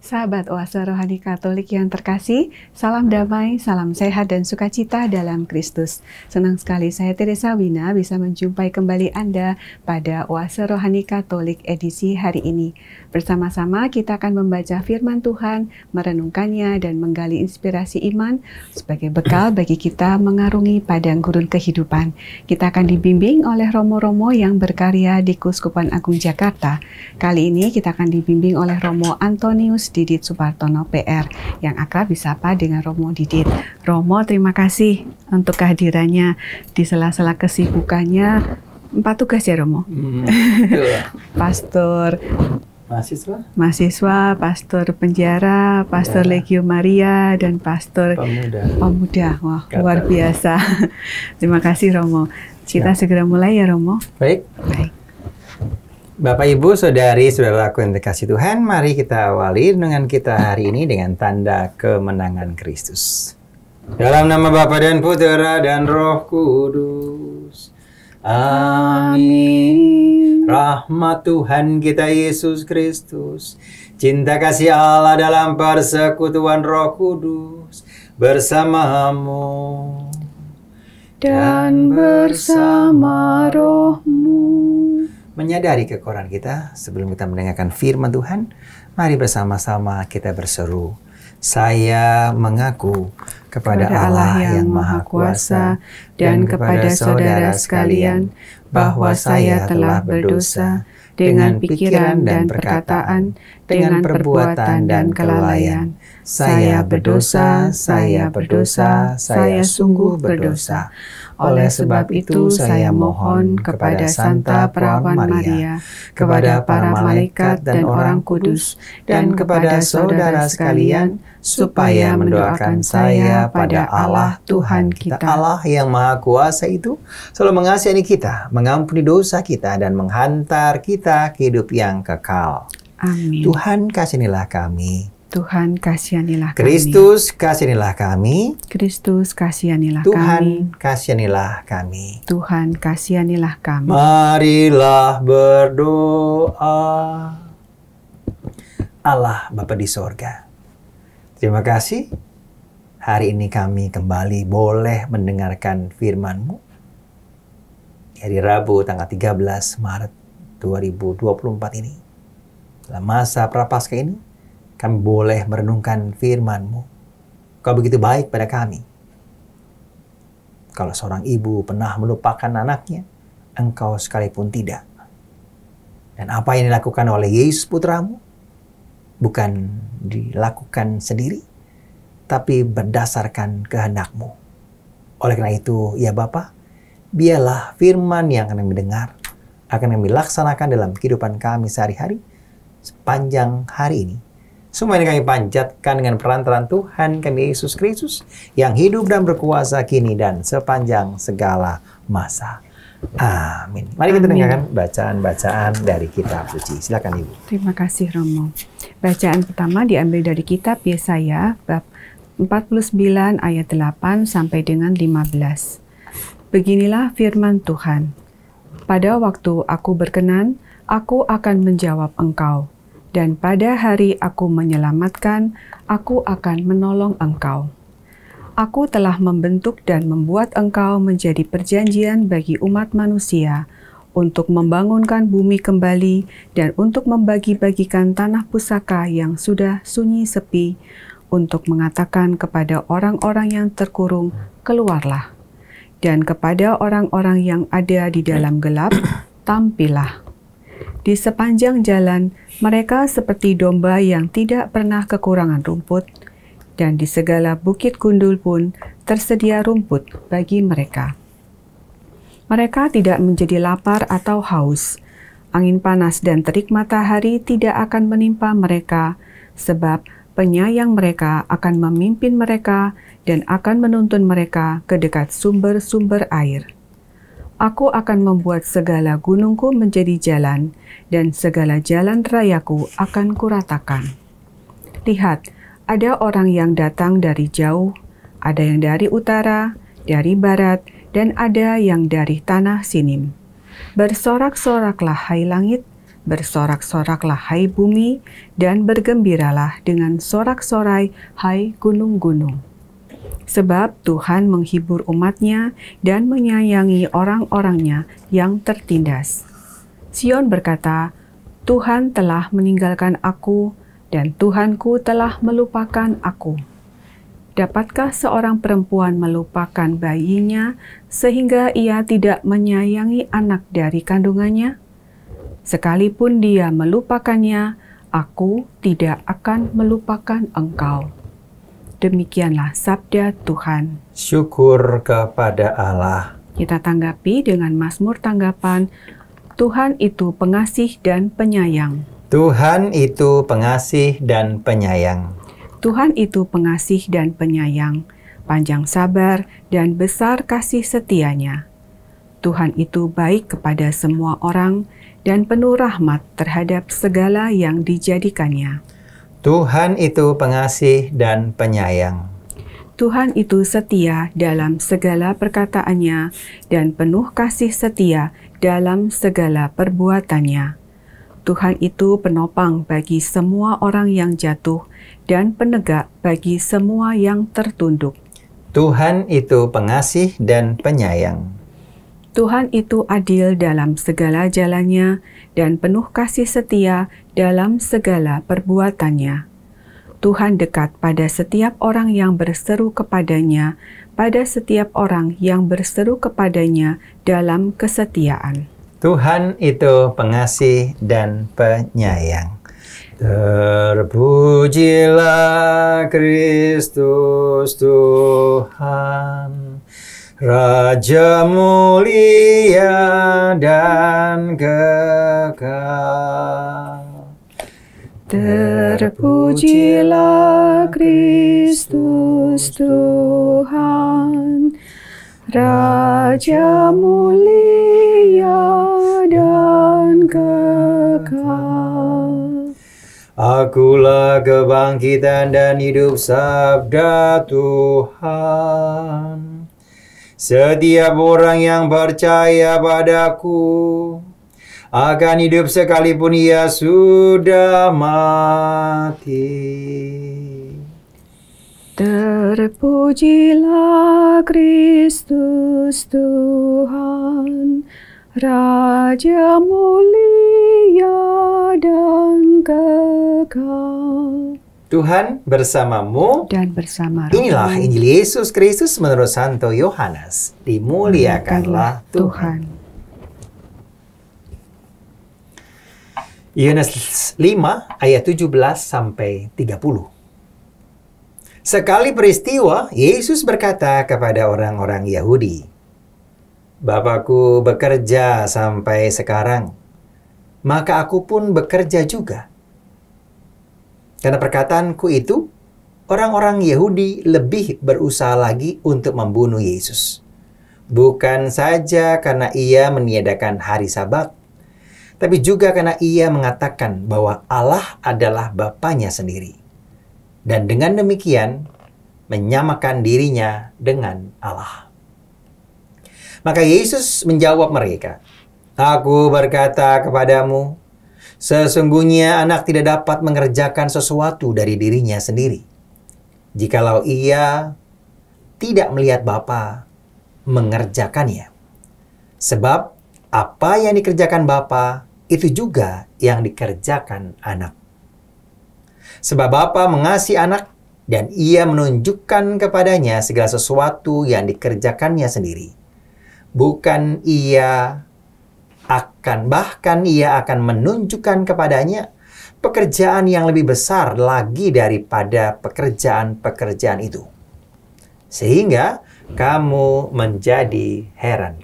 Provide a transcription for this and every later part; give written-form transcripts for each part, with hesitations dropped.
Sahabat Oase Rohani Katolik yang terkasih, salam damai, salam sehat dan sukacita dalam Kristus. Senang sekali saya Teresa Wina bisa menjumpai kembali Anda pada Oase Rohani Katolik edisi hari ini. Bersama-sama kita akan membaca firman Tuhan, merenungkannya dan menggali inspirasi iman sebagai bekal bagi kita mengarungi padang gurun kehidupan. Kita akan dibimbing oleh Romo-Romo yang berkarya di Keuskupan Agung Jakarta. Kali ini kita akan dibimbing oleh Romo Antonius Didit Supartono PR yang akrab disapa dengan Romo Didit. Romo, terima kasih untuk kehadirannya di sela-sela kesibukannya. 4 tugas ya Romo? Pastor mahasiswa, pastor penjara, pastor Legio Maria, dan pastor pemuda. Wah, luar biasa. Terima kasih Romo. Kita segera mulai ya Romo. Baik. Bapak, Ibu, Saudari, Saudaraku yang dikasihi Tuhan, mari kita awali renungan kita hari ini dengan tanda kemenangan Kristus. Dalam nama Bapa dan Putera dan Roh Kudus. Amin. Rahmat Tuhan kita Yesus Kristus, cinta kasih Allah dalam persekutuan Roh Kudus bersamamu dan bersama rohmu. Menyadari kekurangan kita sebelum kita mendengarkan firman Tuhan, mari bersama-sama kita berseru. Saya mengaku kepada Allah yang Maha Kuasa dan kepada saudara sekalian bahwa saya telah berdosa dengan pikiran dan perkataan, dengan perbuatan dan kelalaian. Saya berdosa, saya berdosa, saya sungguh berdosa. Oleh sebab itu saya mohon kepada Santa Perawan Maria, kepada para malaikat dan orang kudus, dan kepada saudara sekalian, supaya mendoakan saya pada Allah Tuhan kita. Allah yang Maha Kuasa itu selalu mengasihani kita, mengampuni dosa kita, dan menghantar kita ke hidup yang kekal. Amin. Tuhan kasihanilah kami. Tuhan kasihanilah kami. Kristus kasihanilah kami. Kristus kasihanilah Tuhan kami. kasihanilah kami. Tuhan kasihanilah kami. Marilah berdoa. Allah Bapa di sorga, terima kasih hari ini kami kembali boleh mendengarkan firman-Mu. Hari Rabu tanggal 13 Maret 2024 ini, dalam masa Prapaskah ini, kami boleh merenungkan firman-Mu. Kau begitu baik pada kami. Kalau seorang ibu pernah melupakan anaknya, Engkau sekalipun tidak. Dan apa yang dilakukan oleh Yesus Putra-Mu bukan dilakukan sendiri, tapi berdasarkan kehendak-Mu. Oleh karena itu, ya Bapa, biarlah firman yang kami dengar akan kami laksanakan dalam kehidupan kami sehari-hari sepanjang hari ini. Semua ini kami panjatkan dengan perantaraan Tuhan kami Yesus Kristus yang hidup dan berkuasa kini dan sepanjang segala masa. Amin. Mari kita dengarkan bacaan-bacaan dari kitab suci. Silakan Ibu. Terima kasih Romo. Bacaan pertama diambil dari kitab Yesaya bab 49 ayat 8 sampai dengan 15. Beginilah firman Tuhan. Pada waktu aku berkenan, aku akan menjawab engkau. Dan pada hari aku menyelamatkan, aku akan menolong engkau. Aku telah membentuk dan membuat engkau menjadi perjanjian bagi umat manusia untuk membangunkan bumi kembali dan untuk membagi-bagikan tanah pusaka yang sudah sunyi sepi, untuk mengatakan kepada orang-orang yang terkurung, keluarlah. Dan kepada orang-orang yang ada di dalam gelap, tampillah. Di sepanjang jalan, mereka seperti domba yang tidak pernah kekurangan rumput, dan di segala bukit gundul pun tersedia rumput bagi mereka. Mereka tidak menjadi lapar atau haus. Angin panas dan terik matahari tidak akan menimpa mereka, sebab penyayang mereka akan memimpin mereka dan akan menuntun mereka ke dekat sumber-sumber air. Aku akan membuat segala gunungku menjadi jalan, dan segala jalan rayaku akan kuratakan. Lihat, ada orang yang datang dari jauh, ada yang dari utara, dari barat, dan ada yang dari tanah Sinim. Bersorak-soraklah hai langit, Bersorak-soraklah hai bumi, dan bergembiralah dengan sorak-sorai hai gunung-gunung. Sebab Tuhan menghibur umat-Nya dan menyayangi orang-orangnya yang tertindas. Sion berkata, Tuhan telah meninggalkan aku, dan Tuhanku telah melupakan aku. Dapatkah seorang perempuan melupakan bayinya sehingga ia tidak menyayangi anak dari kandungannya? Sekalipun dia melupakannya, aku tidak akan melupakan engkau. Demikianlah sabda Tuhan. Syukur kepada Allah. Kita tanggapi dengan Mazmur tanggapan, Tuhan itu pengasih dan penyayang. Tuhan itu pengasih dan penyayang. Tuhan itu pengasih dan penyayang, panjang sabar dan besar kasih setianya. Tuhan itu baik kepada semua orang dan penuh rahmat terhadap segala yang dijadikannya. Tuhan itu pengasih dan penyayang. Tuhan itu setia dalam segala perkataannya dan penuh kasih setia dalam segala perbuatannya. Tuhan itu penopang bagi semua orang yang jatuh dan penegak bagi semua yang tertunduk. Tuhan itu pengasih dan penyayang. Tuhan itu adil dalam segala jalannya dan penuh kasih setia dalam segala perbuatannya. Tuhan dekat pada setiap orang yang berseru kepadanya, pada setiap orang yang berseru kepadanya dalam kesetiaan. Tuhan itu pengasih dan penyayang. Terpujilah Kristus Tuhan, Raja mulia dan kekal. Terpujilah Kristus Tuhan, Raja mulia dan kekal. Akulah kebangkitan dan hidup, sabda Tuhan. Setiap orang yang percaya padaku akan hidup sekalipun ia sudah mati. Terpujilah Kristus Tuhan, Raja mulia dan kekal. Tuhan bersamamu Dan bersama rohmu. Inilah Injil Yesus Kristus menurut Santo Yohanes. Dimuliakanlah Tuhan. Yohanes 5 ayat 17 sampai 30. Sekali peristiwa, Yesus berkata kepada orang-orang Yahudi, Bapakku bekerja sampai sekarang, maka aku pun bekerja juga. Karena perkataanku itu, orang-orang Yahudi lebih berusaha lagi untuk membunuh Yesus. Bukan saja karena ia meniadakan hari Sabat, tapi juga karena ia mengatakan bahwa Allah adalah Bapanya sendiri. Dan dengan demikian, menyamakan dirinya dengan Allah. Maka Yesus menjawab mereka, Aku berkata kepadamu, sesungguhnya anak tidak dapat mengerjakan sesuatu dari dirinya sendiri, jikalau ia tidak melihat Bapa mengerjakannya. Sebab apa yang dikerjakan Bapa, itu juga yang dikerjakan anak. Sebab Bapa mengasihi anak, dan ia menunjukkan kepadanya segala sesuatu yang dikerjakannya sendiri. Bahkan ia akan menunjukkan kepadanya pekerjaan yang lebih besar lagi daripada pekerjaan-pekerjaan itu. Sehingga kamu menjadi heran.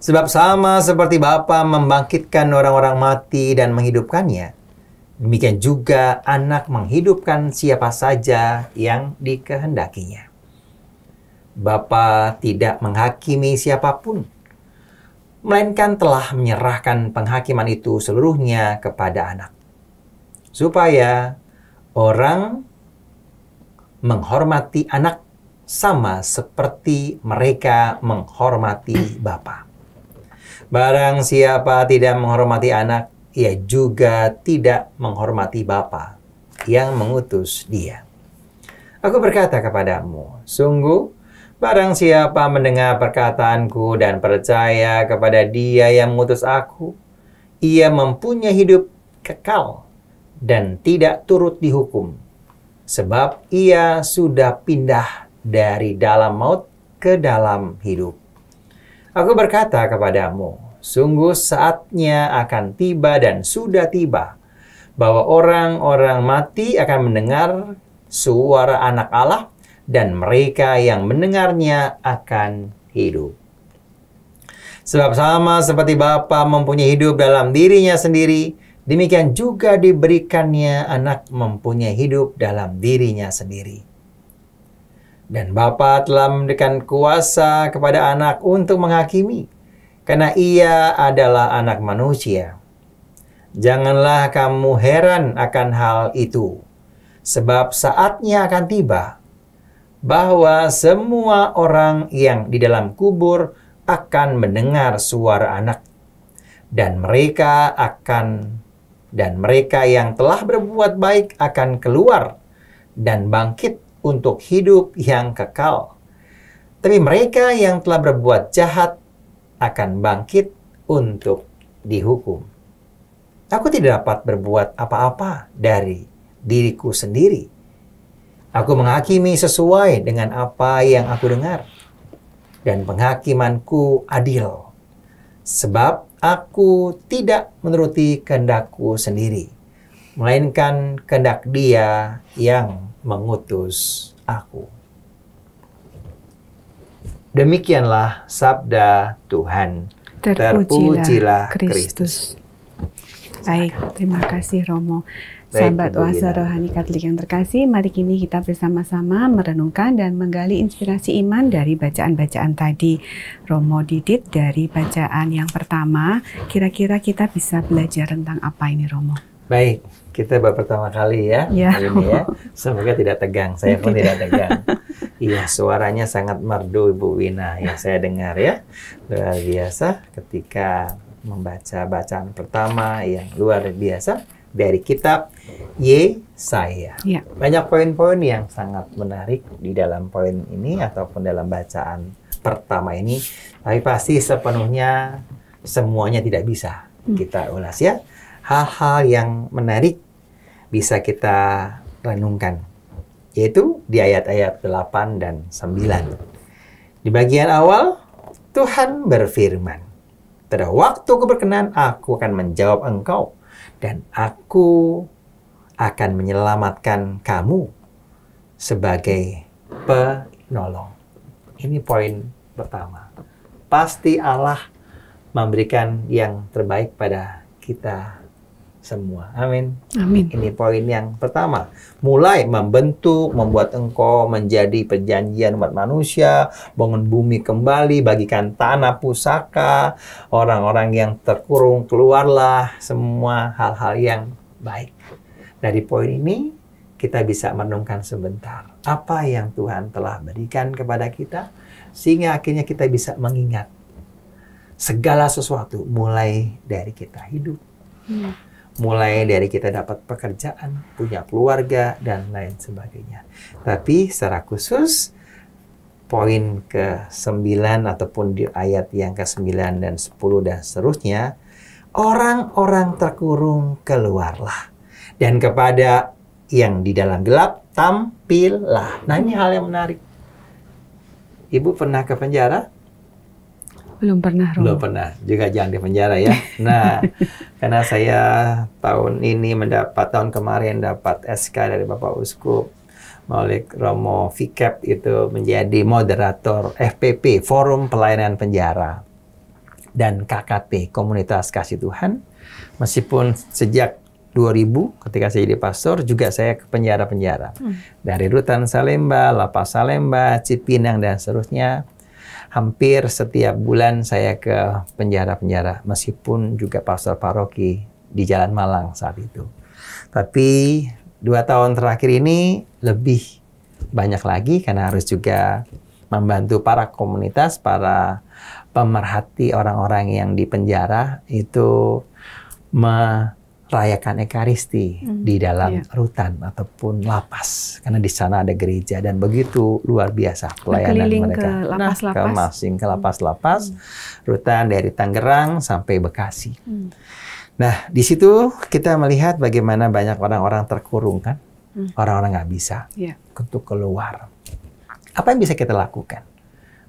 Sebab sama seperti Bapa membangkitkan orang-orang mati dan menghidupkannya, demikian juga anak menghidupkan siapa saja yang dikehendakinya. Bapa tidak menghakimi siapapun, melainkan telah menyerahkan penghakiman itu seluruhnya kepada anak, supaya orang menghormati anak sama seperti mereka menghormati Bapa. Barang siapa tidak menghormati anak, ia juga tidak menghormati Bapa yang mengutus dia. Aku berkata kepadamu, sungguh, barang siapa mendengar perkataanku dan percaya kepada dia yang mengutus aku, ia mempunyai hidup kekal dan tidak turut dihukum, sebab ia sudah pindah dari dalam maut ke dalam hidup. Aku berkata kepadamu, sungguh saatnya akan tiba dan sudah tiba, bahwa orang-orang mati akan mendengar suara Anak Allah, dan mereka yang mendengarnya akan hidup. Sebab sama seperti Bapa mempunyai hidup dalam dirinya sendiri, demikian juga diberikannya Anak mempunyai hidup dalam dirinya sendiri. Dan Bapa telah memberikan kuasa kepada Anak untuk menghakimi, karena ia adalah Anak manusia. Janganlah kamu heran akan hal itu, sebab saatnya akan tiba, bahwa semua orang yang di dalam kubur akan mendengar suara Anak, dan mereka yang telah berbuat baik akan keluar dan bangkit untuk hidup yang kekal. Tapi mereka yang telah berbuat jahat akan bangkit untuk dihukum. Aku tidak dapat berbuat apa-apa dari diriku sendiri. Aku menghakimi sesuai dengan apa yang aku dengar, dan penghakimanku adil, sebab aku tidak menuruti kehendakku sendiri, melainkan kehendak Dia yang mengutus aku. Demikianlah sabda Tuhan. Terpujilah Kristus. Baik, terima kasih Romo. Baik, Sahabat Ibu Oase Wina. Rohani Katolik yang terkasih, mari kini kita bersama-sama merenungkan dan menggali inspirasi iman dari bacaan-bacaan tadi. Romo Didit, dari bacaan yang pertama, kira-kira kita bisa belajar tentang apa ini, Romo? Baik, kita baru pertama kali ya, Ya. hari ini ya. Semoga tidak tegang, saya pun tidak tegang. Iya, suaranya sangat merdu Ibu Wina yang saya dengar ya. Luar biasa ketika membaca bacaan pertama yang luar biasa dari kitab Yesaya. Ya. Banyak poin-poin yang sangat menarik di dalam poin ini ataupun dalam bacaan pertama ini. Tapi pasti sepenuhnya semuanya tidak bisa kita ulas ya. Hal-hal yang menarik bisa kita renungkan, yaitu di ayat-ayat 8 dan 9. Di bagian awal, Tuhan berfirman, pada waktuku berkenan, aku akan menjawab engkau, dan aku akan menyelamatkan kamu sebagai penolong. Ini poin pertama. Pasti Allah memberikan yang terbaik pada kita semua. Amin. Amin. Ini poin yang pertama. Mulai membentuk, membuat engkau menjadi perjanjian umat manusia, bangun bumi kembali, bagikan tanah pusaka, orang-orang yang terkurung keluarlah, semua hal-hal yang baik. Dari poin ini, kita bisa merenungkan sebentar. Apa yang Tuhan telah berikan kepada kita, sehingga akhirnya kita bisa mengingat segala sesuatu, mulai dari kita hidup. Mulai dari kita dapat pekerjaan, punya keluarga, dan lain sebagainya. Tapi secara khusus, poin ke-9 ataupun di ayat yang ke-9 dan 10 dan seterusnya, orang-orang terkurung keluarlah, dan kepada yang di dalam gelap tampillah. Nah, ini hal yang menarik. Ibu pernah ke penjara? Belum pernah, Romo. Belum pernah. Juga jangan di penjara ya. Nah, karena saya tahun kemarin dapat SK dari Bapak Uskup melalui Romo Vicap itu menjadi moderator FPP, Forum Pelayanan Penjara, dan KKT, Komunitas Kasih Tuhan. Meskipun sejak 2000 ketika saya jadi pastor juga saya ke penjara-penjara. Dari Rutan Salemba, Lapas Salemba, Cipinang, dan seterusnya. Hampir setiap bulan saya ke penjara-penjara, meskipun juga pastor paroki di Jalan Malang saat itu. Tapi 2 tahun terakhir ini lebih banyak lagi karena harus juga membantu para komunitas, para pemerhati orang-orang yang di penjara itu merayakan Ekaristi di dalam rutan ataupun lapas, karena di sana ada gereja dan begitu luar biasa pelayanan mereka. Ke lapas-lapas, rutan dari Tangerang sampai Bekasi. Nah, di situ kita melihat bagaimana banyak orang-orang terkurung kan, orang-orang nggak bisa untuk keluar. Apa yang bisa kita lakukan?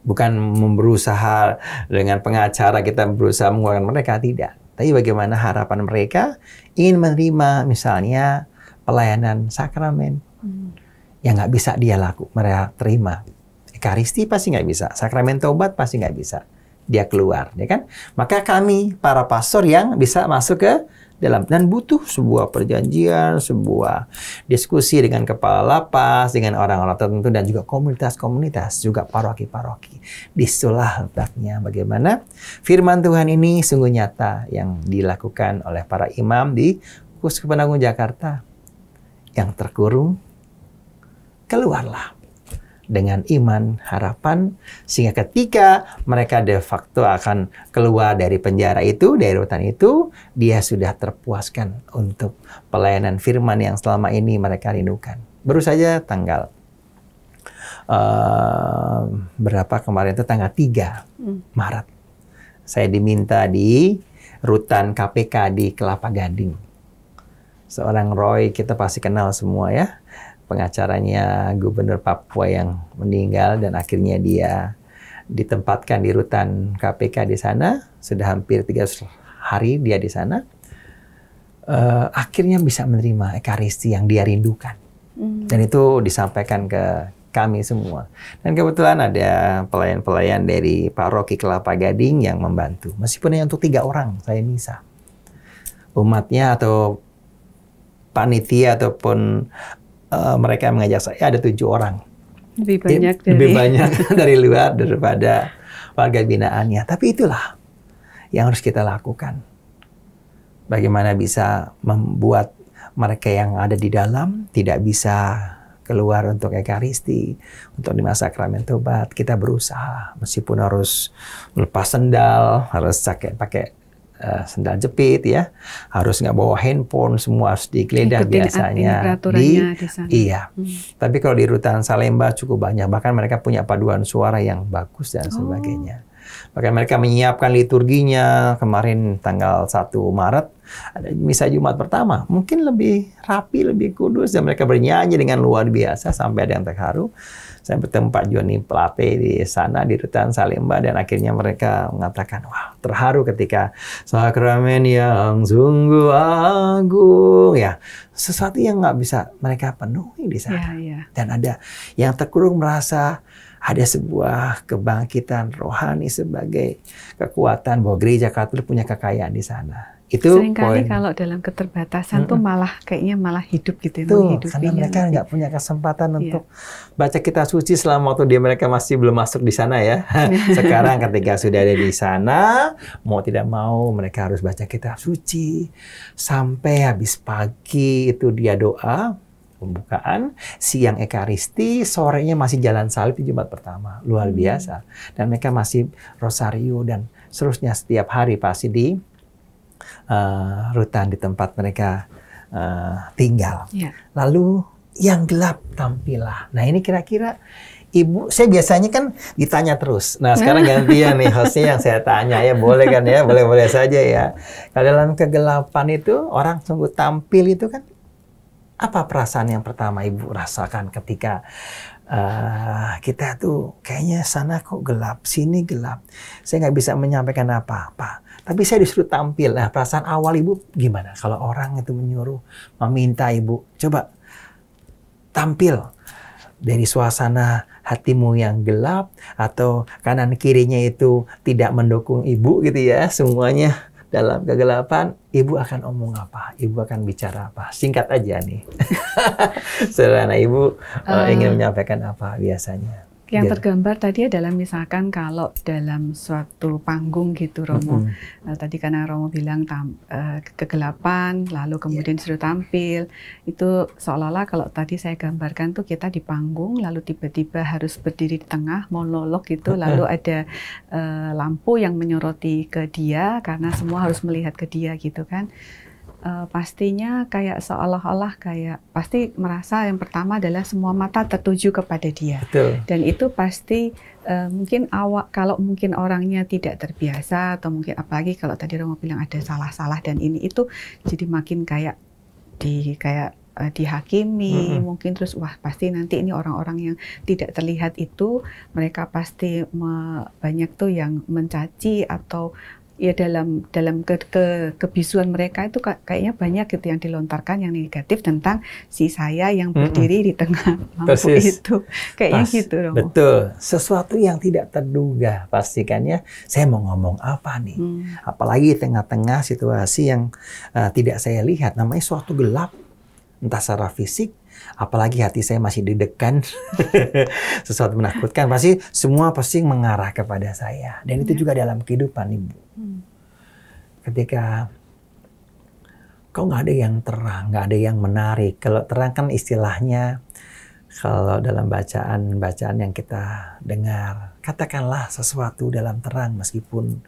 Bukan berusaha dengan pengacara kita berusaha mengeluarkan mereka, tidak. Tapi bagaimana harapan mereka ingin menerima misalnya pelayanan sakramen yang nggak bisa dia mereka terima. Ekaristi pasti nggak bisa, sakramen tobat pasti nggak bisa. Dia keluar, ya kan? Maka kami para pastor yang bisa masuk ke dalam dan butuh sebuah perjanjian, sebuah diskusi dengan kepala lapas, dengan orang-orang tertentu dan juga komunitas-komunitas, juga paroki-paroki. Disitulah letaknya bagaimana firman Tuhan ini sungguh nyata yang dilakukan oleh para imam di Uskupan Agung Jakarta. Yang terkurung, keluarlah dengan iman, harapan, sehingga ketika mereka de facto akan keluar dari penjara itu, dari rutan itu, dia sudah terpuaskan untuk pelayanan firman yang selama ini mereka rindukan. Baru saja tanggal berapa kemarin itu, tanggal 3 Maret. Saya diminta di rutan KPK di Kelapa Gading. Seorang Roy, kita pasti kenal semua ya. Pengacaranya Gubernur Papua yang meninggal dan akhirnya dia ditempatkan di rutan KPK di sana. Sudah hampir 300 hari dia di sana. Akhirnya bisa menerima Ekaristi yang dia rindukan. Dan itu disampaikan ke kami semua. Dan kebetulan ada pelayan-pelayan dari Paroki Kelapa Gading yang membantu. Meskipun hanya untuk 3 orang saya misa. Umatnya atau panitia ataupun mereka mengajak saya ada 7 orang. Lebih banyak dari luar daripada warga binaannya. Tapi itulah yang harus kita lakukan. Bagaimana bisa membuat mereka yang ada di dalam tidak bisa keluar untuk Ekaristi, untuk lima sakramen tobat. Kita berusaha, meskipun harus melepas sendal, harus pakai sendal jepit ya, harus nggak bawa handphone, semua harus digeledah biasanya iya. Tapi kalau di rutan Salemba cukup banyak, bahkan mereka punya paduan suara yang bagus dan sebagainya. Bahkan mereka menyiapkan liturginya. Kemarin tanggal 1 Maret ada misa Jumat pertama, mungkin lebih rapi, lebih kudus, dan mereka bernyanyi dengan luar biasa sampai ada yang terharu. Saya bertemu Pak Joni Plate di sana di rutan Salemba dan akhirnya mereka mengatakan, wah terharu ketika sakramen yang sungguh agung ya, sesuatu yang nggak bisa mereka penuhi di sana. Dan ada yang terkurung merasa ada sebuah kebangkitan rohani sebagai kekuatan bahwa gereja Katolik punya kekayaan di sana. Itu seringkali kalau dalam keterbatasan tuh malah kayaknya malah hidup gitu. Karena mereka nggak punya kesempatan untuk baca kitab suci selama waktu mereka masih belum masuk di sana ya. Sekarang ketika sudah ada di sana, mau tidak mau mereka harus baca kitab suci sampai habis pagi itu dia doa pembukaan, siang Ekaristi, sorenya masih jalan salib di Jumat pertama. Luar biasa. Dan mereka masih rosario dan seterusnya setiap hari pasti di rutan di tempat mereka tinggal. Lalu yang gelap tampillah. Nah ini kira-kira Ibu, saya biasanya kan ditanya terus. Nah sekarang gantian nih hostnya yang saya tanya ya, boleh kan ya, boleh-boleh saja ya. Kalau dalam kegelapan itu orang sungguh tampil itu kan, apa perasaan yang pertama Ibu rasakan ketika kita tuh kayaknya sana kok gelap, sini gelap. Saya nggak bisa menyampaikan apa-apa. Tapi saya disuruh tampil. Nah, perasaan awal Ibu gimana? Kalau orang itu menyuruh, meminta Ibu, coba tampil dari suasana hatimu yang gelap, atau kanan kirinya itu tidak mendukung Ibu gitu ya, semuanya dalam kegelapan, Ibu akan omong apa? Ibu akan bicara apa? Singkat aja nih. Sederhana, Ibu ingin menyampaikan apa biasanya? Yang tergambar tadi adalah misalkan kalau dalam suatu panggung gitu Romo, tadi karena Romo bilang kegelapan, lalu kemudian disuruh tampil, itu seolah-olah kalau tadi saya gambarkan tuh kita di panggung, lalu tiba-tiba harus berdiri di tengah, monolog gitu, lalu ada lampu yang menyoroti ke dia, karena semua harus melihat ke dia gitu kan. Pastinya kayak seolah-olah kayak pasti merasa yang pertama adalah semua mata tertuju kepada dia. Betul. Dan itu pasti mungkin kalau mungkin orangnya tidak terbiasa atau mungkin apalagi kalau tadi Romo bilang ada salah-salah dan ini itu jadi makin kayak dihakimi, mungkin terus wah pasti nanti ini orang-orang yang tidak terlihat itu mereka pasti banyak tuh yang mencaci atau ya dalam kebisuan mereka itu kayaknya banyak gitu yang dilontarkan yang negatif tentang si saya yang berdiri di tengah lampu itu. Kayaknya gitu Romo. Betul. Sesuatu yang tidak terduga pastikannya saya mau ngomong apa nih. Apalagi di tengah-tengah situasi yang tidak saya lihat. Namanya suatu gelap. Entah secara fisik, apalagi hati saya masih deg-degan, sesuatu menakutkan, semua mengarah kepada saya. Dan itu juga dalam kehidupan Ibu. Ketika kok nggak ada yang terang, nggak ada yang menarik. Kalau terang kan istilahnya, kalau dalam bacaan yang kita dengar, katakanlah sesuatu dalam terang meskipun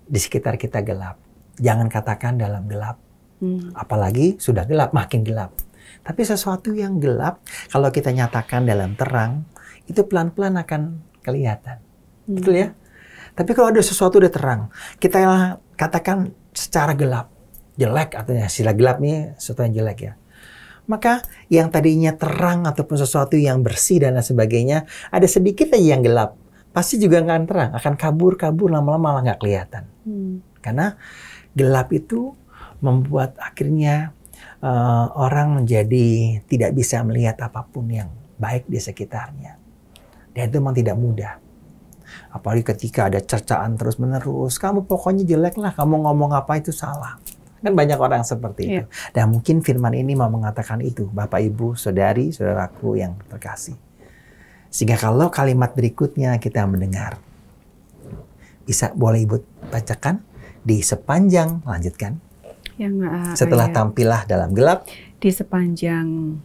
di sekitar kita gelap. Jangan katakan dalam gelap. Apalagi sudah gelap, makin gelap. Tapi sesuatu yang gelap, kalau kita nyatakan dalam terang, itu pelan-pelan akan kelihatan. Betul ya? Tapi kalau ada sesuatu udah terang, kita katakan secara gelap, jelek atau istilah gelap nih sesuatu yang jelek ya. Maka yang tadinya terang ataupun sesuatu yang bersih dan lain sebagainya, ada sedikit aja yang gelap. Pasti juga nggak terang, akan kabur lama-lama malah nggak kelihatan. Karena gelap itu membuat akhirnya orang menjadi tidak bisa melihat apapun yang baik di sekitarnya. Dan itu memang tidak mudah. Apalagi ketika ada cercaan terus-menerus, kamu pokoknya jelek lah, kamu ngomong apa itu salah. Kan banyak orang seperti itu. Dan mungkin firman ini mau mengatakan itu, Bapak, Ibu, Saudari, Saudaraku yang terkasih. Sehingga kalau kalimat berikutnya kita mendengar, boleh Ibu bacakan di sepanjang, lanjutkan. Setelah tampillah dalam gelap, di sepanjang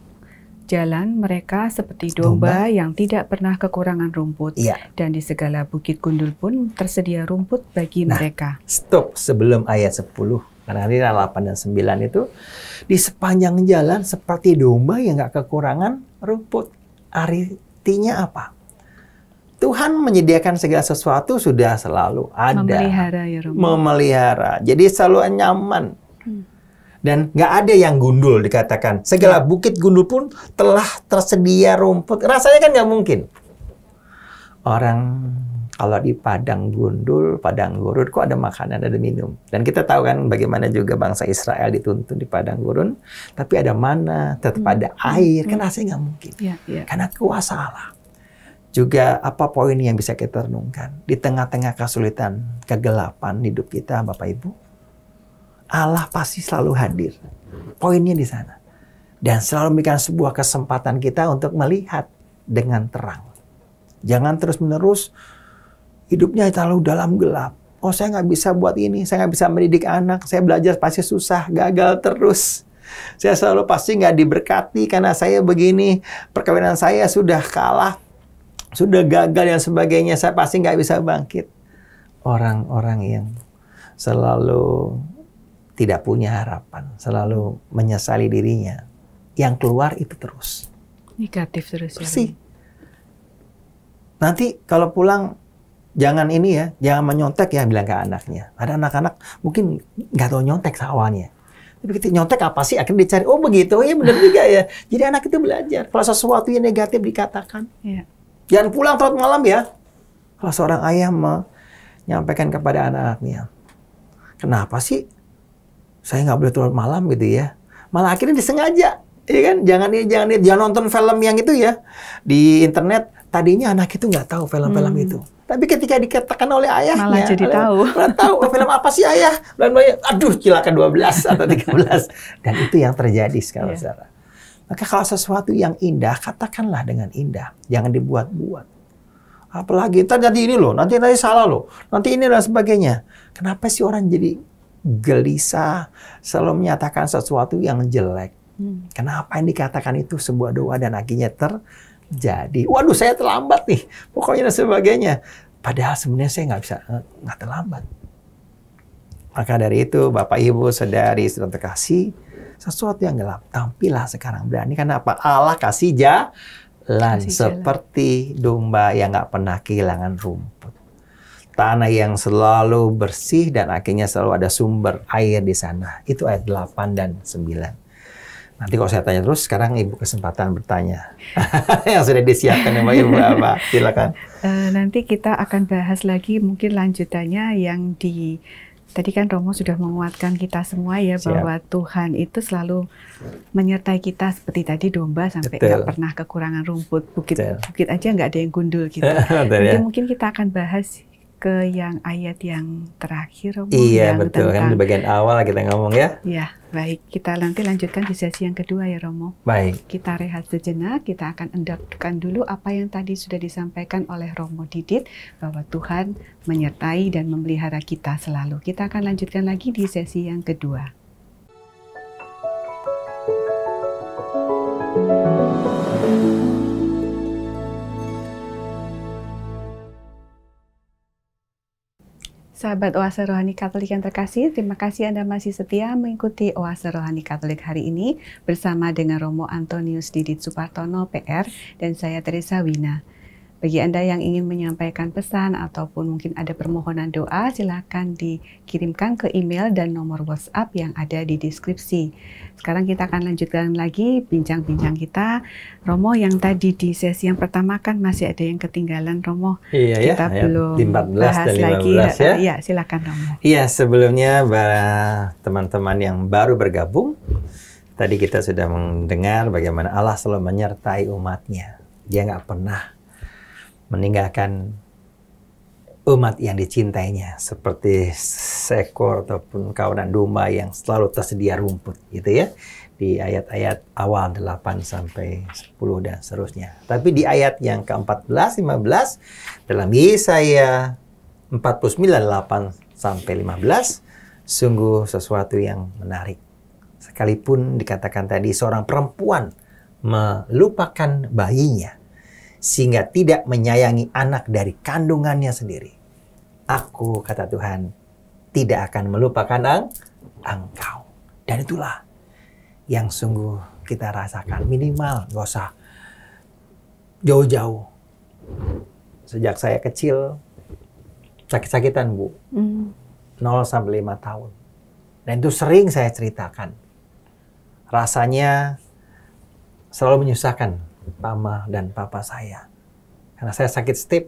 jalan mereka seperti domba yang tidak pernah kekurangan rumput. Dan di segala bukit gundul pun tersedia rumput bagi mereka. Stop sebelum ayat 10. Karena ini 8 dan 9 itu. Di sepanjang jalan seperti domba yang nggak kekurangan rumput. Artinya apa? Tuhan menyediakan segala sesuatu sudah selalu ada. Memelihara ya Romo. Memelihara. Jadi selalu nyaman. Dan nggak ada yang gundul dikatakan. Segala bukit gundul pun telah tersedia rumput. Rasanya kan nggak mungkin. Orang kalau di padang gundul, padang gurun, kok ada makanan, ada minum. Dan kita tahu kan bagaimana juga bangsa Israel dituntun di padang gurun. Tapi ada mana, tetap ada air. Kan rasanya nggak mungkin. Karena kuasa Allah. Juga apa poin yang bisa kita renungkan? Di tengah-tengah kesulitan, kegelapan hidup kita, Bapak Ibu. Allah pasti selalu hadir. Poinnya di sana. Dan selalu memberikan sebuah kesempatan kita untuk melihat dengan terang. Jangan terus-menerus hidupnya terlalu dalam gelap. Oh, saya nggak bisa buat ini. Saya nggak bisa mendidik anak. Saya belajar pasti susah. Gagal terus. Saya selalu pasti nggak diberkati karena saya begini. Perkawinan saya sudah kalah. Sudah gagal dan sebagainya. Saya pasti nggak bisa bangkit. Orang-orang yang selalu tidak punya harapan, selalu menyesali dirinya. Yang keluar itu terus negatif terus ya. Nanti kalau pulang jangan ini ya, jangan menyontek ya bilang ke anaknya. Ada anak-anak mungkin nggak tahu nyontek awalnya. Tapi ketika nyontek apa sih? Akhirnya dicari, oh begitu, ya benar juga ya. Jadi anak itu belajar. Kalau sesuatu yang negatif dikatakan, jangan pulang telat malam ya. Kalau seorang ayah menyampaikan kepada anak-anaknya, kenapa sih saya nggak boleh turun malam gitu ya. Malah akhirnya disengaja. Ya kan? Jangan nonton film yang itu ya. Di internet, tadinya anak itu nggak tahu film-film itu. Tapi ketika dikatakan oleh ayahnya. Malah jadi tahu. Malah tahu, film apa sih ayah? Aduh, cilaka 12 atau 13. Dan itu yang terjadi sekarang, saudara. Maka kalau sesuatu yang indah, katakanlah dengan indah. Jangan dibuat-buat. Apalagi ntar jadi ini loh, nanti salah loh, nanti ini dan sebagainya. Kenapa sih orang jadi gelisah, selalu menyatakan sesuatu yang jelek? Kenapa yang dikatakan itu sebuah doa dan akhirnya terjadi? Waduh, saya terlambat nih, pokoknya dan sebagainya. Padahal sebenarnya saya nggak terlambat. Maka dari itu, Bapak, Ibu, Saudari, saudara terkasih, sesuatu yang gelap, tampillah sekarang berani. Karena apa? Allah kasih jalan seperti domba yang nggak pernah kehilangan rumput. Tanah yang selalu bersih dan akhirnya selalu ada sumber air di sana. Itu ayat 8 dan 9. Nanti kalau saya tanya terus, sekarang Ibu kesempatan bertanya. Yang sudah disiapkan sama Ibu apa? Silakan. Nanti kita akan bahas lagi mungkin lanjutannya yang tadi kan Romo sudah menguatkan kita semua ya. Siap. Bahwa Tuhan itu selalu menyertai kita seperti tadi domba sampai nggak pernah kekurangan rumput. Bukit aja nggak ada yang gundul gitu. Nanti mungkin kita akan bahas ke yang ayat yang terakhir, Romo. Iya, betul. Kan di bagian awal kita ngomong ya. Iya, baik. Kita nanti lanjutkan di sesi yang kedua ya, Romo. Baik. Kita rehat sejenak. Kita akan endapkan dulu apa yang tadi sudah disampaikan oleh Romo Didit, bahwa Tuhan menyertai dan memelihara kita selalu. Kita akan lanjutkan lagi di sesi yang kedua. Sahabat Oase Rohani Katolik yang terkasih, terima kasih Anda masih setia mengikuti Oase Rohani Katolik hari ini bersama dengan Romo Antonius Didit Supartono, PR, dan saya Teresa Wina. Bagi Anda yang ingin menyampaikan pesan ataupun mungkin ada permohonan doa, silakan dikirimkan ke email dan nomor WhatsApp yang ada di deskripsi. Sekarang kita akan lanjutkan lagi bincang-bincang kita. Romo, yang tadi di sesi yang pertama kan masih ada yang ketinggalan, Romo. Iya, kita belum 14 bahas dan 15 lagi. Ya. Ya, silakan Romo. Iya, sebelumnya teman-teman yang baru bergabung, tadi kita sudah mendengar bagaimana Allah selalu menyertai umatnya. Dia nggak pernah meninggalkan umat yang dicintainya, seperti seekor ataupun kawanan domba yang selalu tersedia rumput, gitu ya, di ayat-ayat awal 8 sampai 10 dan seterusnya. Tapi di ayat yang ke-14, 15 dalam Yesaya 49 8 sampai 15 sungguh sesuatu yang menarik. Sekalipun dikatakan tadi seorang perempuan melupakan bayinya sehingga tidak menyayangi anak dari kandungannya sendiri. Aku, kata Tuhan, tidak akan melupakan engkau. Dan itulah yang sungguh kita rasakan. Minimal, gak usah jauh-jauh. Sejak saya kecil, sakit-sakitan, Bu. 0 sampai 5 tahun. Dan itu sering saya ceritakan. Rasanya selalu menyusahkan mama dan papa saya. Karena saya sakit stip.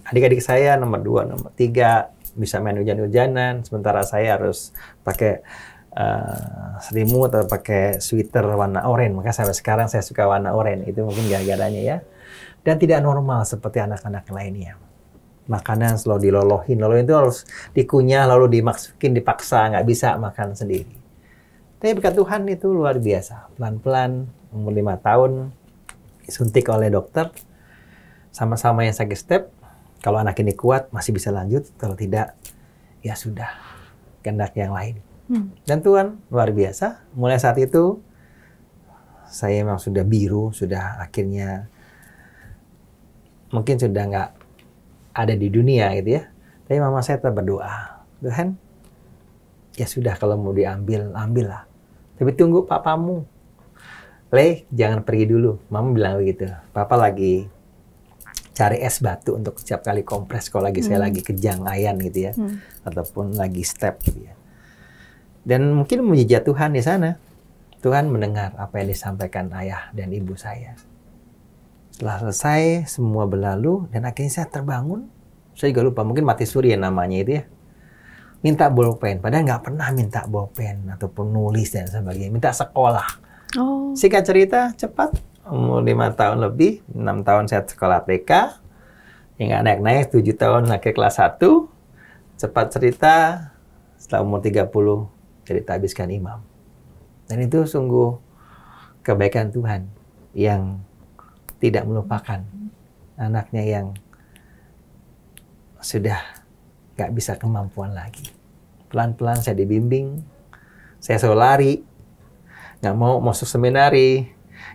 Adik-adik saya nomor 2, nomor 3 bisa main hujan-hujanan, sementara saya harus pakai selimut atau pakai sweater warna oranye. Maka sampai sekarang saya suka warna oranye. Itu mungkin gara-garanya ya. Dan tidak normal seperti anak-anak lainnya. Makanan selalu dilolohin. Lalu itu harus dikunyah, lalu dimasukin, dipaksa. Nggak bisa makan sendiri. Tapi berkat Tuhan itu luar biasa. Pelan-pelan, umur 5 tahun, disuntik oleh dokter. Sama-sama yang sakit step. Kalau anak ini kuat, masih bisa lanjut. Kalau tidak, ya sudah. Kehendak yang lain. Dan Tuhan luar biasa. Mulai saat itu, saya memang sudah biru. Sudah akhirnya, mungkin sudah nggak ada di dunia gitu ya. Tapi mama saya tetap berdoa. Tuhan, ya sudah kalau mau diambil, ambillah. Tapi tunggu papamu. Le, jangan pergi dulu. Mama bilang begitu. Papa lagi cari es batu untuk setiap kali kompres kalau lagi saya lagi kejang ayan gitu ya. Ataupun lagi step gitu ya. Dan mungkin mujizat Tuhan di sana. Tuhan mendengar apa yang disampaikan ayah dan ibu saya. Setelah selesai, semua berlalu, dan akhirnya saya terbangun. Saya juga lupa, mungkin mati suri namanya itu ya. Minta bolpen, padahal nggak pernah minta bolpen, ataupun nulis dan sebagainya. Minta sekolah. Singkat cerita, cepat. Umur 5 tahun lebih, 6 tahun saya sekolah TK. Yang nggak naik-naik, 7 tahun akhir kelas 1. Cepat cerita, setelah umur 30, jadi ditabiskan imam. Dan itu sungguh kebaikan Tuhan yang tidak melupakan anaknya yang sudah nggak bisa kemampuan lagi. Pelan-pelan saya dibimbing, saya selalu lari, nggak mau masuk seminari,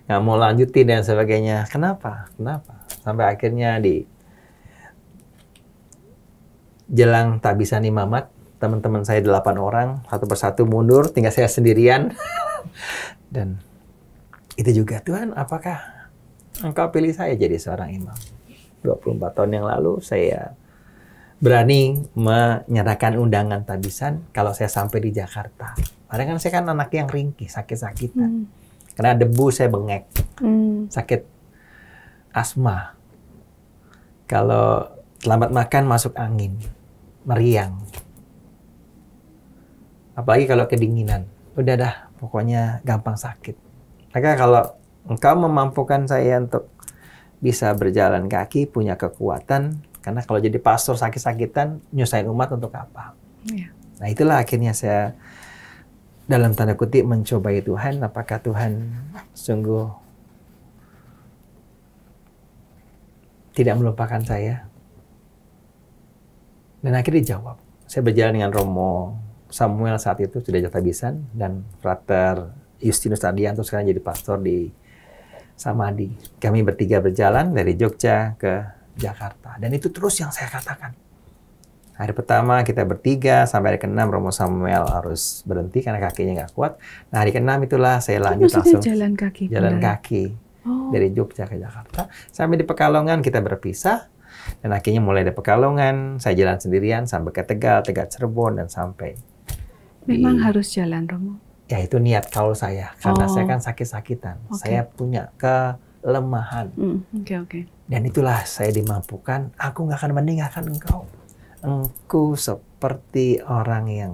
nggak mau lanjutin dan sebagainya. Kenapa? Sampai akhirnya di jelang tabisan imamat, teman-teman saya 8 orang, satu persatu mundur, tinggal saya sendirian. Dan itu juga, Tuhan, apakah Engkau pilih saya jadi seorang imam? 24 tahun yang lalu saya berani menyerahkan undangan tabisan kalau saya sampai di Jakarta. Padahal kan saya kan anak yang ringkih, sakit-sakitan. Karena debu saya bengek, sakit asma. Kalau terlambat makan masuk angin, meriang. Apalagi kalau kedinginan. Udah dah, pokoknya gampang sakit. Maka kalau Engkau memampukan saya untuk bisa berjalan kaki, punya kekuatan, karena kalau jadi pastor sakit-sakitan, nyusahin umat untuk apa? Ya. Nah itulah akhirnya saya dalam tanda kutip mencobai Tuhan, apakah Tuhan sungguh tidak melupakan saya? Dan akhirnya dijawab. Saya berjalan dengan Romo Samuel saat itu sudah tabisan, dan Frater Justinus Ardianto sekarang jadi pastor di Samadi. Kami bertiga berjalan dari Jogja ke Jakarta. Dan itu terus yang saya katakan. Hari pertama kita bertiga, sampai hari ke-6 Romo Samuel harus berhenti karena kakinya nggak kuat. Nah hari ke-6 itulah saya lanjut langsung jalan kaki. Dari Jogja ke Jakarta. Sampai di Pekalongan kita berpisah. Dan akhirnya mulai dari Pekalongan, saya jalan sendirian sampai ke Tegal Cirebon, dan sampai memang harus jalan, Romo? Ya itu niat kaul saya. Karena saya kan sakit-sakitan. Saya punya kelemahan. Oke. Dan itulah saya dimampukan, aku nggak akan meninggalkan engkau. Engkau seperti orang yang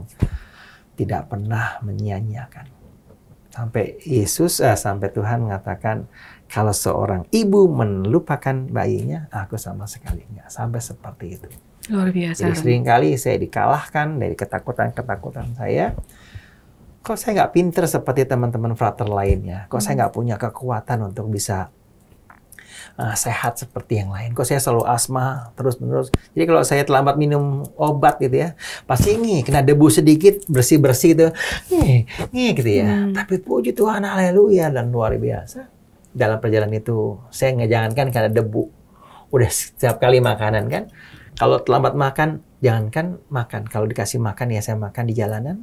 tidak pernah menyia-nyiakan. Sampai Tuhan mengatakan, kalau seorang ibu melupakan bayinya, aku sama sekali nggak. Sampai seperti itu. Luar biasa. Jadi seringkali saya dikalahkan dari ketakutan-ketakutan saya. Kok saya nggak pinter seperti teman-teman frater lainnya? Kok saya nggak punya kekuatan untuk bisa sehat seperti yang lain? Kok saya selalu asma terus-menerus? Jadi kalau saya terlambat minum obat gitu ya, pasti kena debu sedikit, bersih-bersih gitu. Gitu ya. Tapi puji Tuhan, haleluya, dan luar biasa. Dalam perjalanan itu, saya jangankan karena debu. Udah setiap kali makanan kan. Kalau terlambat makan, jangankan makan. Kalau dikasih makan, ya saya makan di jalanan,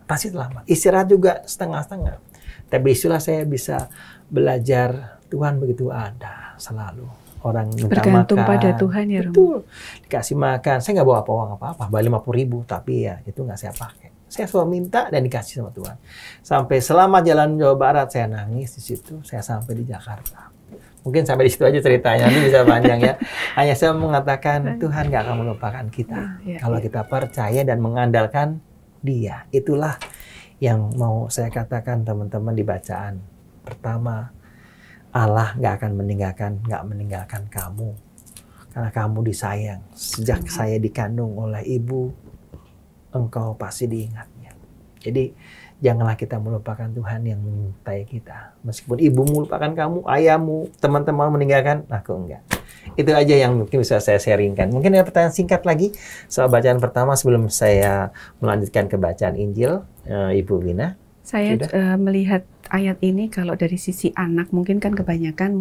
pasti terlambat. Istirahat juga setengah-setengah. Tapi istilah saya bisa belajar, Tuhan begitu ada selalu. Orang minta bergantung makan. Pada Tuhan ya, Romo. Betul. Dikasih makan. Saya nggak bawa uang apa-apa. Bawa 50.000, tapi ya itu nggak saya pakai. Saya selalu minta dan dikasih sama Tuhan. Sampai selama jalan Jawa Barat, saya nangis di situ. Saya sampai di Jakarta. Mungkin sampai di situ aja ceritanya, nanti bisa panjang ya. Hanya saya mengatakan, Tuhan nggak akan melupakan kita. Kalau kita percaya dan mengandalkan Dia. Itulah yang mau saya katakan teman-teman di bacaan. Pertama, Allah nggak akan meninggalkan kamu. Karena kamu disayang. Sejak saya dikandung oleh ibu, engkau pasti diingatnya. Jadi janganlah kita melupakan Tuhan yang menyertai kita. Meskipun ibu melupakan kamu, ayahmu, teman-teman meninggalkan, aku enggak. Itu aja yang mungkin bisa saya sharingkan. Mungkin ada pertanyaan singkat lagi soal bacaan pertama sebelum saya melanjutkan ke bacaan Injil, Ibu Wina. Saya melihat ayat ini kalau dari sisi anak, mungkin kan kebanyakan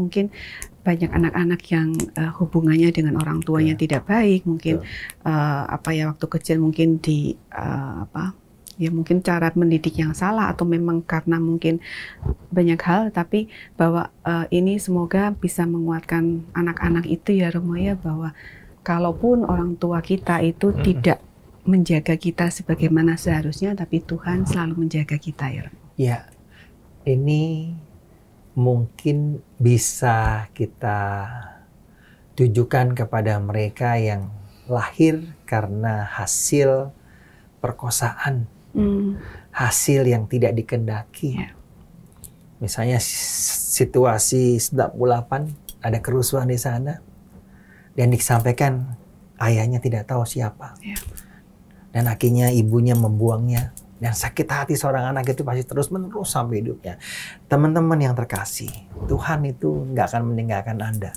banyak anak-anak yang hubungannya dengan orang tuanya tidak baik, mungkin waktu kecil mungkin mungkin cara mendidik yang salah, atau memang karena mungkin banyak hal, tapi bahwa ini semoga bisa menguatkan anak-anak itu ya, Romo ya, bahwa kalaupun orang tua kita itu tidak menjaga kita sebagaimana seharusnya, tapi Tuhan selalu menjaga kita ya, Romo. Ya, ini mungkin bisa kita tujukan kepada mereka yang lahir karena hasil perkosaan, hasil yang tidak dikendaki. Misalnya situasi 98, ada kerusuhan di sana, dan disampaikan ayahnya tidak tahu siapa. Dan akhirnya ibunya membuangnya. Dan sakit hati seorang anak itu pasti terus-menerus sampai hidupnya. Teman-teman yang terkasih, Tuhan itu nggak akan meninggalkan Anda.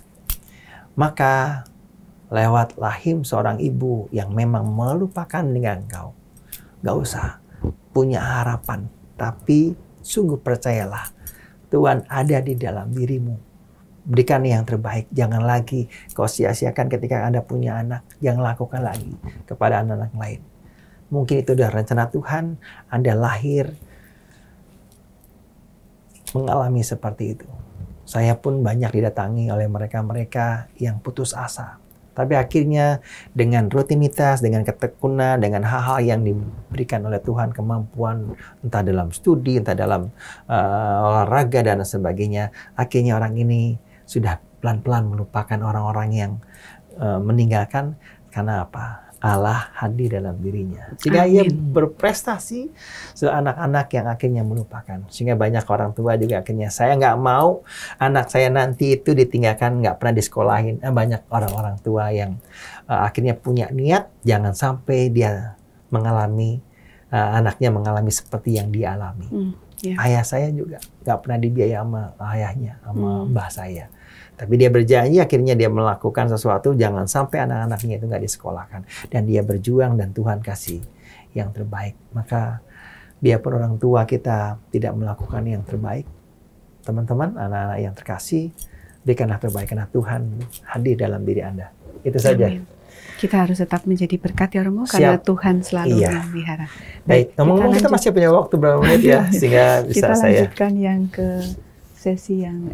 Maka lewat lahim seorang ibu yang memang melupakan dengan engkau. Gak usah punya harapan, tapi sungguh percayalah Tuhan ada di dalam dirimu. Berikan yang terbaik. Jangan lagi kau sia-siakan ketika Anda punya anak. Jangan lakukan lagi kepada anak-anak lain. Mungkin itu adalah rencana Tuhan. Anda lahir mengalami seperti itu. Saya pun banyak didatangi oleh mereka-mereka yang putus asa. Tapi akhirnya dengan rutinitas, dengan ketekunan, dengan hal-hal yang diberikan oleh Tuhan, kemampuan entah dalam studi, entah dalam olahraga dan sebagainya, akhirnya orang ini sudah pelan-pelan melupakan orang-orang yang meninggalkan. Karena apa? Allah hadir dalam dirinya. Sehingga ia berprestasi anak-anak yang akhirnya melupakan. Sehingga banyak orang tua juga akhirnya, saya nggak mau anak saya nanti itu ditinggalkan, nggak pernah disekolahin. Banyak orang-orang tua yang akhirnya punya niat, jangan sampai dia mengalami, anaknya mengalami seperti yang dia alami. Ayah saya juga nggak pernah dibiayai sama ayahnya, sama mbah saya. Tapi dia berjanji akhirnya dia melakukan sesuatu, jangan sampai anak-anaknya itu nggak disekolahkan. Dan dia berjuang dan Tuhan kasih yang terbaik. Maka biarpun orang tua kita tidak melakukan yang terbaik, teman-teman, anak-anak yang terkasih, berikanlah terbaik karena Tuhan hadir dalam diri Anda. Itu saja. Amin. Kita harus tetap menjadi berkat ya Romo, karena Tuhan selalu memelihara. Baik, ngomong-ngomong kita masih punya waktu berapa menit ya, sehingga bisa kita lanjutkan yang ke sesi yang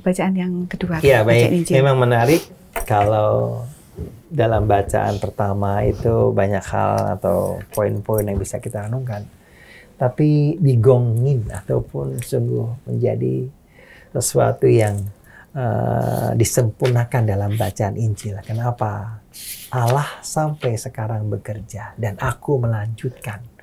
bacaan yang kedua. Iya, baik. Memang menarik kalau dalam bacaan pertama itu banyak hal atau poin-poin yang bisa kita renungkan. Tapi digongin ataupun sungguh menjadi sesuatu yang disempurnakan dalam bacaan Injil. Kenapa? Allah sampai sekarang bekerja dan aku melanjutkan.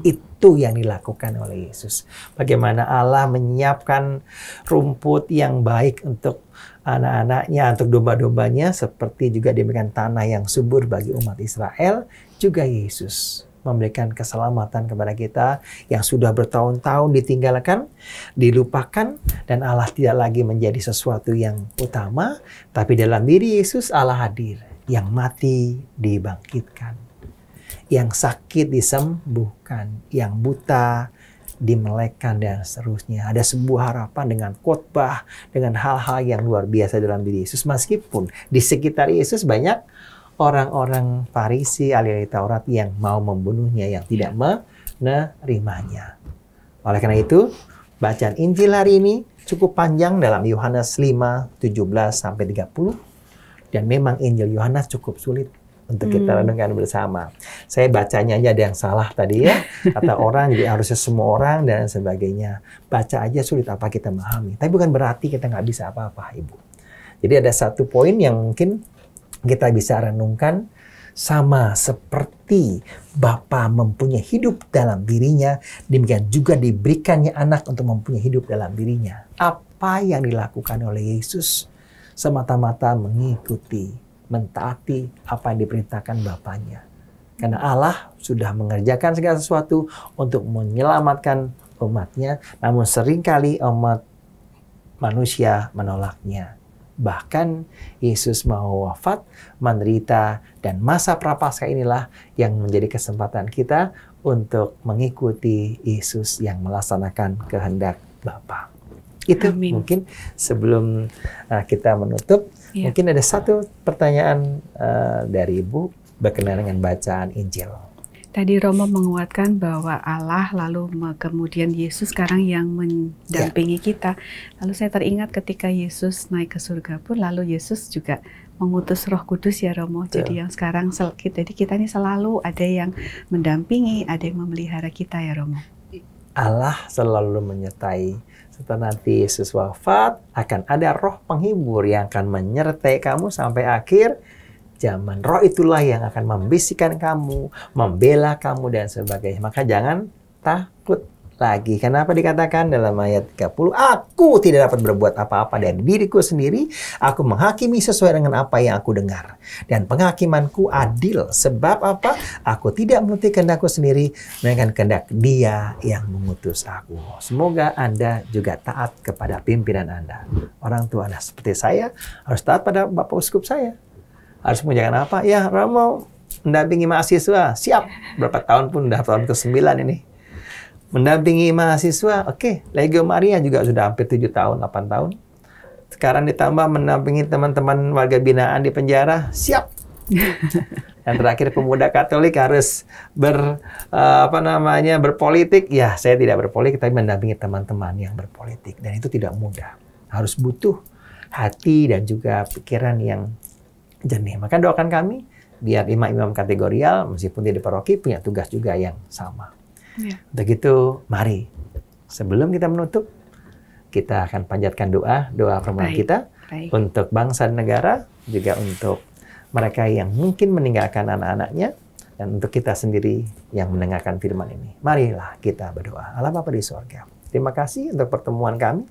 Itu yang dilakukan oleh Yesus. Bagaimana Allah menyiapkan rumput yang baik untuk anak-anaknya, untuk domba-dombanya, seperti juga diberikan tanah yang subur bagi umat Israel. Juga Yesus memberikan keselamatan kepada kita yang sudah bertahun-tahun ditinggalkan, dilupakan, dan Allah tidak lagi menjadi sesuatu yang utama, tapi dalam diri Yesus Allah hadir. Yang mati dibangkitkan, yang sakit disembuhkan, yang buta dimelekkan, dan seterusnya. Ada sebuah harapan dengan khotbah, dengan hal-hal yang luar biasa dalam diri Yesus. Meskipun di sekitar Yesus banyak orang-orang Farisi, ahli Taurat yang mau membunuhnya, yang tidak menerimanya. Oleh karena itu, bacaan Injil hari ini cukup panjang dalam Yohanes 5:17-30. Dan memang Injil Yohanes cukup sulit untuk kita renungkan bersama. Saya bacanya aja ada yang salah tadi ya. Kata orang, jadi harusnya semua orang dan sebagainya. Baca aja sulit, apa kita memahami. Tapi bukan berarti kita nggak bisa apa-apa, Ibu. Jadi ada satu poin yang mungkin kita bisa renungkan, sama seperti Bapa mempunyai hidup dalam dirinya, demikian juga diberikannya anak untuk mempunyai hidup dalam dirinya. Apa yang dilakukan oleh Yesus? Semata-mata mengikuti, mentaati apa yang diperintahkan Bapaknya. Karena Allah sudah mengerjakan segala sesuatu untuk menyelamatkan umatnya, namun seringkali umat manusia menolaknya. Bahkan Yesus mau wafat, menderita, dan masa prapaskah inilah yang menjadi kesempatan kita untuk mengikuti Yesus yang melaksanakan kehendak Bapa. Itu mungkin sebelum kita menutup, mungkin ada satu pertanyaan dari Ibu berkenaan dengan bacaan Injil. Tadi Romo menguatkan bahwa Allah lalu kemudian Yesus sekarang yang mendampingi kita. Lalu saya teringat ketika Yesus naik ke surga pun, lalu Yesus juga mengutus Roh Kudus ya Romo. Jadi yang sekarang jadi kita ini selalu ada yang mendampingi, ada yang memelihara kita ya Romo. Allah selalu menyertai. Setelah nanti Yesus wafat, akan ada roh penghibur yang akan menyertai kamu sampai akhir zaman. Roh itulah yang akan membisikkan kamu, membela kamu, dan sebagainya. Maka jangan takut lagi. Kenapa dikatakan dalam ayat 30, aku tidak dapat berbuat apa-apa dari diriku sendiri, aku menghakimi sesuai dengan apa yang aku dengar. Dan penghakimanku adil. Sebab apa? Aku tidak menuruti kehendakku sendiri, melainkan kehendak Dia yang mengutus aku. Semoga Anda juga taat kepada pimpinan Anda. Orang tua Anda seperti saya harus taat pada Bapak Uskup saya. Harus mengerjakan apa? Ya, Romo mendampingi mahasiswa. Siap. Berapa tahun pun, udah tahun ke-9 ini. Mendampingi mahasiswa. Oke. Legio Maria juga sudah hampir 7 tahun, 8 tahun. Sekarang ditambah mendampingi teman-teman warga binaan di penjara. Siap. Yang terakhir, pemuda Katolik harus berpolitik. Ya, saya tidak berpolitik, tapi mendampingi teman-teman yang berpolitik. Dan itu tidak mudah. Harus butuh hati dan juga pikiran yang jernih. Maka doakan kami, biar imam-imam kategorial, meskipun tidak di paroki, punya tugas juga yang sama. Ya. Untuk itu, mari. Sebelum kita menutup, kita akan panjatkan doa permohonan kita. Untuk bangsa dan negara, juga untuk mereka yang mungkin meninggalkan anak-anaknya, dan untuk kita sendiri yang mendengarkan firman ini. Marilah kita berdoa. Allah Bapa di sorga, terima kasih untuk pertemuan kami.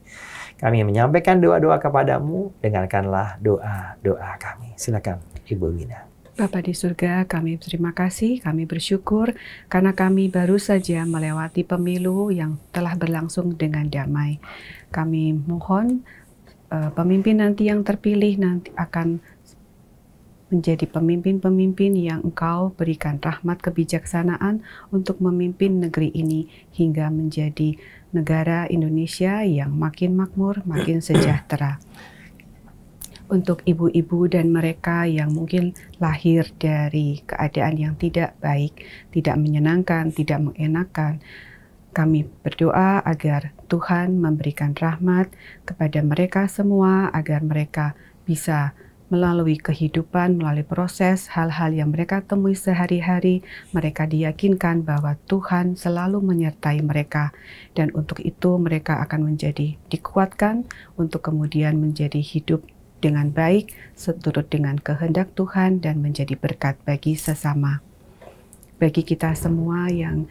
Kami menyampaikan doa-doa kepadamu, dengarkanlah doa-doa kami. Silakan Ibu Wina. Bapa di surga, kami berterima kasih, kami bersyukur karena kami baru saja melewati pemilu yang telah berlangsung dengan damai. Kami mohon pemimpin nanti yang terpilih nanti akan menjadi pemimpin-pemimpin yang Engkau berikan rahmat kebijaksanaan untuk memimpin negeri ini hingga menjadi negara Indonesia yang makin makmur, makin sejahtera. Untuk ibu-ibu dan mereka yang mungkin lahir dari keadaan yang tidak baik, tidak menyenangkan, tidak mengenakan, kami berdoa agar Tuhan memberikan rahmat kepada mereka semua, agar mereka bisa melalui kehidupan, melalui proses hal-hal yang mereka temui sehari-hari, mereka diyakinkan bahwa Tuhan selalu menyertai mereka. Dan untuk itu mereka akan menjadi dikuatkan untuk kemudian menjadi hidup dengan baik, seturut dengan kehendak Tuhan dan menjadi berkat bagi sesama. Bagi kita semua yang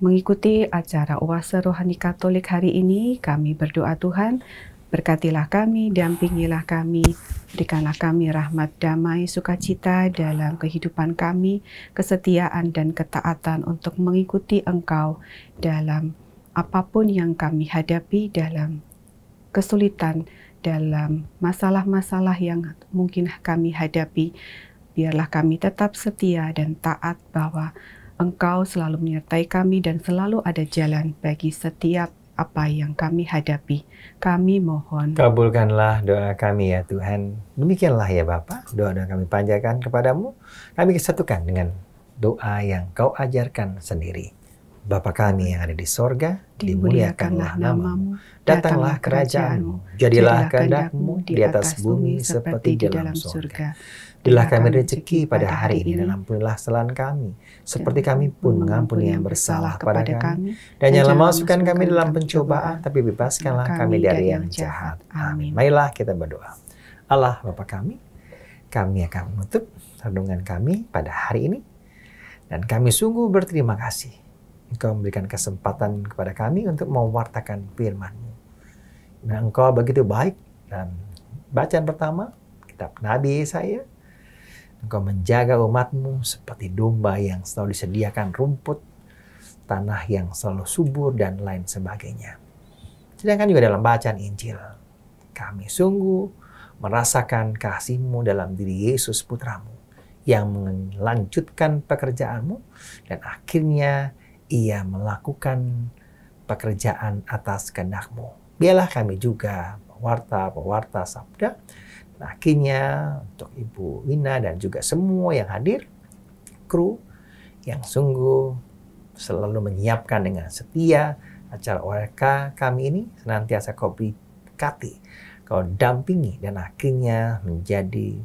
mengikuti acara Oase Rohani Katolik hari ini, kami berdoa Tuhan, berkatilah kami, dampingilah kami, berikanlah kami rahmat, damai, sukacita dalam kehidupan kami, kesetiaan dan ketaatan untuk mengikuti Engkau dalam apapun yang kami hadapi, dalam kesulitan, dalam masalah-masalah yang mungkin kami hadapi. Biarlah kami tetap setia dan taat bahwa Engkau selalu menyertai kami dan selalu ada jalan bagi setiap apa yang kami hadapi. Kami mohon. Kabulkanlah doa kami ya Tuhan. Demikianlah ya Bapa, doa-doa kami panjatkan kepadamu. Kami kesatukan dengan doa yang Kau ajarkan sendiri. Bapa kami yang ada di sorga, dimuliakanlah namamu. Datanglah kerajaanmu. Jadilah kehendak-mu di atas bumi seperti di dalam surga. Berilah kami rezeki pada hari ini dan ampunilah kesalahan kami, seperti kami pun mengampuni yang bersalah kepada kami. Dan janganlah masukkan kami dalam pencobaan, tapi bebaskanlah kami dari yang jahat. Amin. Marilah kita berdoa. Allah Bapa kami akan menutup renungan kami pada hari ini. Dan kami sungguh berterima kasih. Engkau memberikan kesempatan kepada kami untuk mewartakan firman-Mu. Dan Engkau begitu baik. Dan bacaan pertama, kitab Nabi Yesaya. Engkau menjaga umat-Mu seperti domba yang selalu disediakan rumput, tanah yang selalu subur, dan lain sebagainya. Sedangkan juga dalam bacaan Injil, kami sungguh merasakan kasih-Mu dalam diri Yesus Putra-Mu, yang melanjutkan pekerjaan-Mu, dan akhirnya Ia melakukan pekerjaan atas kehendak-Mu. Biarlah kami juga pewarta sabda. Akhirnya untuk Ibu Wina dan juga semua yang hadir, kru yang sungguh selalu menyiapkan dengan setia acara ORK kami ini, senantiasa Kau berkati, Kau dampingi, dan akhirnya menjadi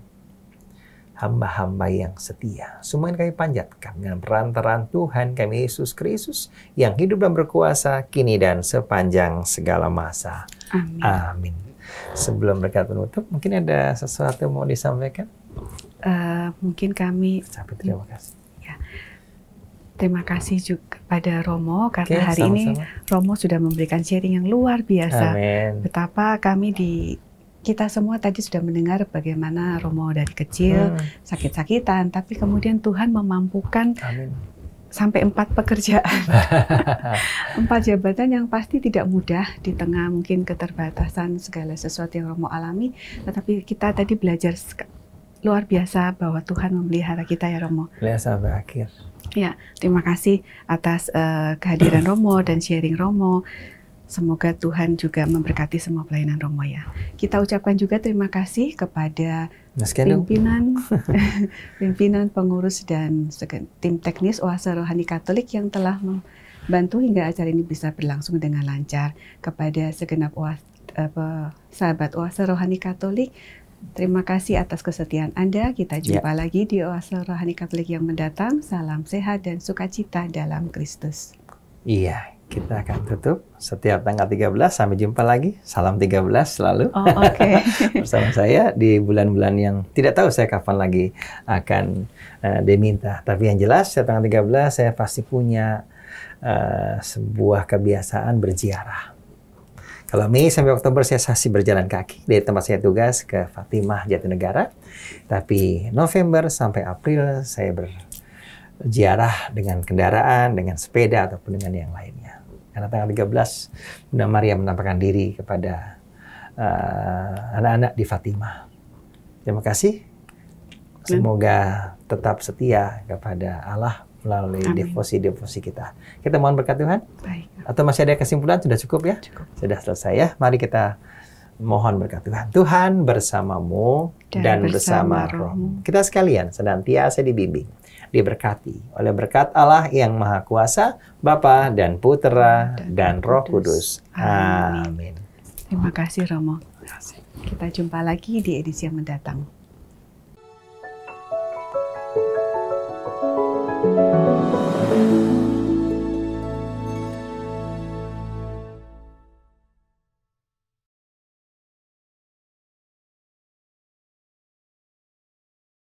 hamba-hamba yang setia. Semua yang kami panjatkan dengan perantaraan Tuhan kami Yesus Kristus yang hidup dan berkuasa kini dan sepanjang segala masa. Amin. Amin. Sebelum berkat penutup, mungkin ada sesuatu yang mau disampaikan? Mungkin kami... Terima kasih. Ya. Terima kasih juga pada Romo, karena hari ini Romo sudah memberikan sharing yang luar biasa. Amin. Betapa kita semua tadi sudah mendengar bagaimana Romo dari kecil sakit-sakitan, tapi kemudian Tuhan memampukan sampai 4 pekerjaan, 4 jabatan yang pasti tidak mudah di tengah mungkin keterbatasan segala sesuatu yang Romo alami. Tetapi kita tadi belajar luar biasa bahwa Tuhan memelihara kita ya Romo. Lihat sampai akhir. Ya, terima kasih atas kehadiran Romo dan sharing Romo. Semoga Tuhan juga memberkati semua pelayanan Romo ya. Kita ucapkan juga terima kasih kepada pimpinan, pengurus dan tim teknis Oase Rohani Katolik yang telah membantu hingga acara ini bisa berlangsung dengan lancar. Kepada segenap sahabat Oase Rohani Katolik, terima kasih atas kesetiaan Anda. Kita jumpa lagi di Oase Rohani Katolik yang mendatang. Salam sehat dan sukacita dalam Kristus. Iya, kita akan tutup setiap tanggal 13. Sampai jumpa lagi. Salam 13 selalu. Oh, oke. Bersama saya di bulan-bulan yang tidak tahu saya kapan lagi akan diminta. Tapi yang jelas setiap tanggal 13 saya pasti punya sebuah kebiasaan berziarah. Kalau Mei sampai Oktober saya masih berjalan kaki dari tempat saya tugas ke Fatimah, Jatinegara. Tapi November sampai April saya berziarah dengan kendaraan, dengan sepeda, ataupun dengan yang lainnya. Karena tanggal 13, Bunda Maria menampakkan diri kepada anak-anak di Fatimah. Terima kasih. Semoga tetap setia kepada Allah melalui devosi-devosi kita. Kita mohon berkat Tuhan. Baik. Atau masih ada kesimpulan? Sudah cukup ya? Cukup. Sudah selesai ya. Mari kita mohon berkat Tuhan. Tuhan bersamamu dan bersama rohmu. Kita sekalian senantiasa dibimbing, diberkati oleh berkat Allah yang Maha Kuasa, Bapa dan Putera dan Roh Kudus. Amin. Terima kasih Romo. Kita jumpa lagi di edisi yang mendatang. Thank you.